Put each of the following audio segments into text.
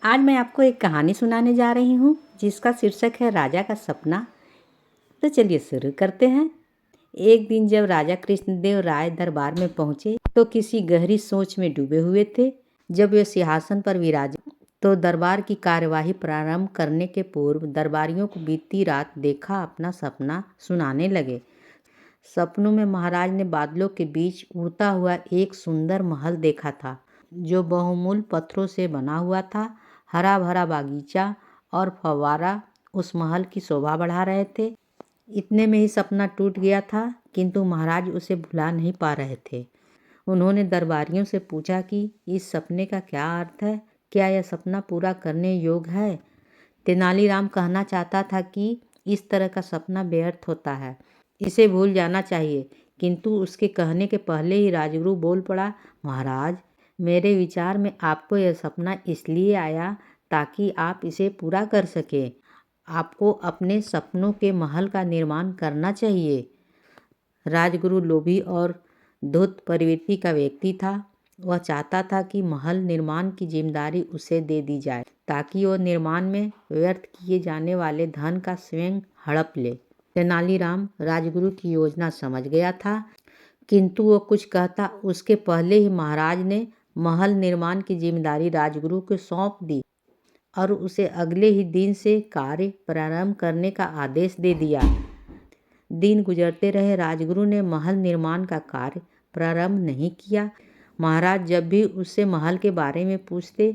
आज मैं आपको एक कहानी सुनाने जा रही हूँ जिसका शीर्षक है राजा का सपना। तो चलिए शुरू करते हैं। एक दिन जब राजा कृष्णदेव राय दरबार में पहुँचे तो किसी गहरी सोच में डूबे हुए थे। जब वे सिंहासन पर विराजे तो दरबार की कार्यवाही प्रारंभ करने के पूर्व दरबारियों को बीती रात देखा अपना सपना सुनाने लगे। सपनों में महाराज ने बादलों के बीच उड़ता हुआ एक सुंदर महल देखा था जो बहुमूल्य पत्थरों से बना हुआ था। हरा भरा बागीचा और फव्वारा उस महल की शोभा बढ़ा रहे थे। इतने में ही सपना टूट गया था, किंतु महाराज उसे भुला नहीं पा रहे थे। उन्होंने दरबारियों से पूछा कि इस सपने का क्या अर्थ है, क्या यह सपना पूरा करने योग्य है। तेनालीराम कहना चाहता था कि इस तरह का सपना व्यर्थ होता है, इसे भूल जाना चाहिए, किंतु उसके कहने के पहले ही राजगुरु बोल पड़ा, महाराज, मेरे विचार में आपको यह सपना इसलिए आया ताकि आप इसे पूरा कर सकें। आपको अपने सपनों के महल का निर्माण करना चाहिए। राजगुरु लोभी और धूर्त प्रवृत्ति का व्यक्ति था। वह चाहता था कि महल निर्माण की जिम्मेदारी उसे दे दी जाए ताकि वह निर्माण में व्यर्थ किए जाने वाले धन का स्वयं हड़प ले। तेनालीराम राजगुरु की योजना समझ गया था, किंतु वो कुछ कहता उसके पहले ही महाराज ने महल निर्माण की जिम्मेदारी राजगुरु को सौंप दी और उसे अगले ही दिन से कार्य प्रारंभ करने का आदेश दे दिया। दिन गुजरते रहे, राजगुरु ने महल निर्माण का कार्य प्रारंभ नहीं किया। महाराज जब भी उससे महल के बारे में पूछते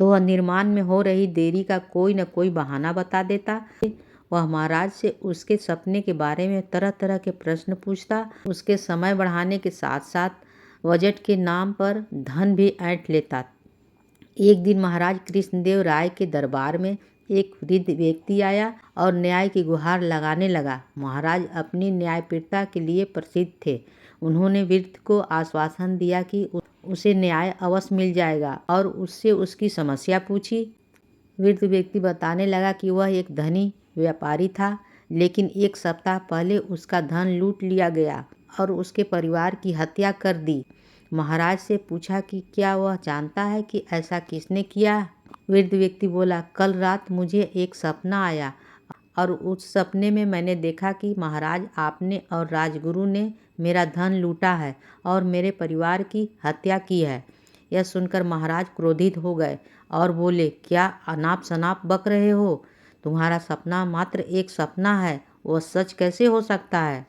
तो वह निर्माण में हो रही देरी का कोई न कोई बहाना बता देता। वह महाराज से उसके सपने के बारे में तरह तरह के प्रश्न पूछता। उसके समय बढ़ाने के साथ साथ बजट के नाम पर धन भी ऐंठ लेता। एक दिन महाराज कृष्णदेव राय के दरबार में एक वृद्ध व्यक्ति आया और न्याय की गुहार लगाने लगा। महाराज अपनी न्यायप्रियता के लिए प्रसिद्ध थे। उन्होंने वृद्ध को आश्वासन दिया कि उसे न्याय अवश्य मिल जाएगा और उससे उसकी समस्या पूछी। वृद्ध व्यक्ति बताने लगा कि वह एक धनी व्यापारी था, लेकिन एक सप्ताह पहले उसका धन लूट लिया गया और उसके परिवार की हत्या कर दी। महाराज से पूछा कि क्या वह जानता है कि ऐसा किसने किया। वृद्ध व्यक्ति बोला, कल रात मुझे एक सपना आया और उस सपने में मैंने देखा कि महाराज, आपने और राजगुरु ने मेरा धन लूटा है और मेरे परिवार की हत्या की है। यह सुनकर महाराज क्रोधित हो गए और बोले, क्या अनाप शनाप बक रहे हो? तुम्हारा सपना मात्र एक सपना है, वह सच कैसे हो सकता है?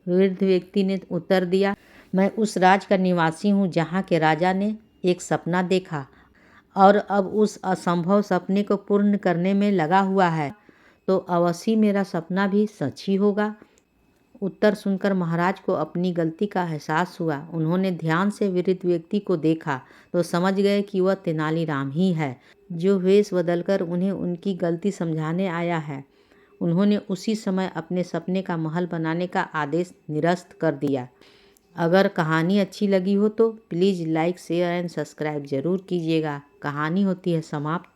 वृद्ध व्यक्ति ने उत्तर दिया, मैं उस राज का निवासी हूँ जहाँ के राजा ने एक सपना देखा और अब उस असंभव सपने को पूर्ण करने में लगा हुआ है, तो अवश्य मेरा सपना भी सच ही होगा। उत्तर सुनकर महाराज को अपनी गलती का एहसास हुआ। उन्होंने ध्यान से वृद्ध व्यक्ति को देखा तो समझ गए कि वह तेनालीराम ही है, जो वेश बदलकर उन्हें उनकी गलती समझाने आया है। उन्होंने उसी समय अपने सपने का महल बनाने का आदेश निरस्त कर दिया। अगर कहानी अच्छी लगी हो तो please like, share and subscribe ज़रूर कीजिएगा। कहानी होती है समाप्त।